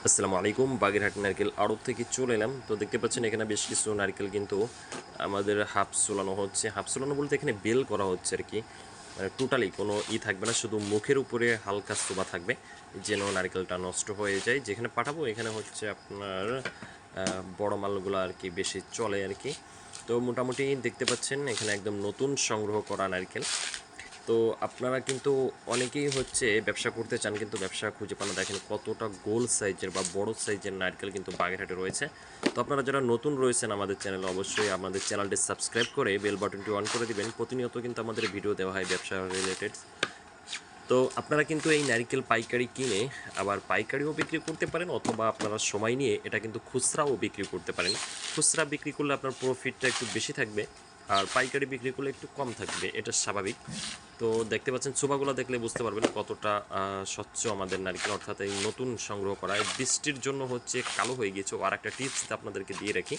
আসসালামু আলাইকুম। বাগেরহাট নারকেল আড়ত থেকে চলে এলাম। তো দেখতে পাচ্ছেন এখানে বেশ কিছু নারকেল কিন্তু আমাদের হাফ সোলানো হচ্ছে। হাফ সোলানো বলতে এখানে বেল করা হচ্ছে আর কি। মানে টোটালি কোনো থাকবে না, শুধু মুখের উপরে হালকা ছোবা থাকবে যেন নারকেলটা নষ্ট হয়ে যায়। যেখানে পাঠাবো এখানে হচ্ছে আপনার বড় মালগুলো আর কি বেশি চলে আর কি। তো মোটামুটি দেখতে পাচ্ছেন এখানে একদম নতুন সংগ্রহ করা নারকেল। তো আপনারা কিন্তু অনেকেই হচ্ছে ব্যবসা করতে চান, কিন্তু ব্যবসা খুঁজে পান না। দেখেন কতটা গোল সাইজের বা বড় সাইজের নারকেল কিন্তু বাগেরহাটে রয়েছে। তো আপনারা যারা নতুন রয়েছেন আমাদের চ্যানেলে, অবশ্যই আমাদের চ্যানেলটি সাবস্ক্রাইব করে বেল বাটনটি অন করে দিবেন। প্রতিনিয়ত কিন্তু আমাদের ভিডিও দেওয়া হয় ব্যবসা রিলেটেড। তো আপনারা কিন্তু এই নারকেল পাইকারি কিনে আবার পাইকারিও বিক্রি করতে পারেন, অথবা আপনারা সময় নিয়ে এটা কিন্তু খুচরাও বিক্রি করতে পারেন। খুচরা বিক্রি করলে আপনার প্রফিটটা একটু বেশি থাকবে, আর পাইকারি বিক্রি করলে একটু কম থাকবে, এটা স্বাভাবিক। তো দেখতে পাচ্ছেন চোবাগুলো দেখলে বুঝতে পারবেন কতটা স্বচ্ছ আমাদের নারকেল, অর্থাৎ এই নতুন সংগ্রহ করা। বৃষ্টির জন্য হচ্ছে কালো হয়ে গিয়েছে। আর একটা টিপস আপনাদেরকে দিয়ে রাখি।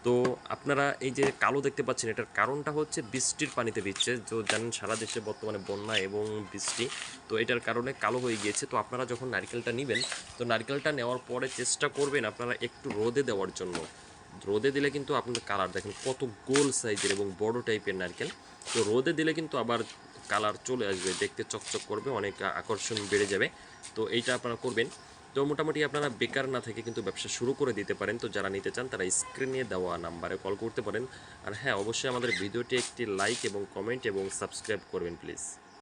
তো আপনারা এই যে কালো দেখতে পাচ্ছেন, এটার কারণটা হচ্ছে বৃষ্টির পানিতে ভিজছে। তো জানেন সারা দেশে বর্তমানে বন্যা এবং বৃষ্টি, তো এটার কারণে কালো হয়ে গিয়েছে। তো আপনারা যখন নারকেলটা নেবেন, তো নারকেলটা নেওয়ার পরে চেষ্টা করবেন আপনারা একটু রোদে দেওয়ার জন্য। রোদে দিলে কিন্তু আপনার কালার দেখেন কত গোল সাইজের এবং বড় টাইপের নারকেল। তো রোদে দিলে কিন্তু আবার কালার চলে আসবে, দেখতে চকচক করবে, অনেক আকর্ষণ বেড়ে যাবে। তো এইটা আপনারা করবেন। তো মোটামুটি আপনারা বেকার না থেকে কিন্তু ব্যবসা শুরু করে দিতে পারেন। তো যারা নিতে চান তারা স্ক্রিনে দেওয়া নাম্বারে কল করতে পারেন। আর হ্যাঁ, অবশ্যই আমাদের ভিডিওটি একটি লাইক এবং কমেন্ট এবং সাবস্ক্রাইব করবেন প্লিজ।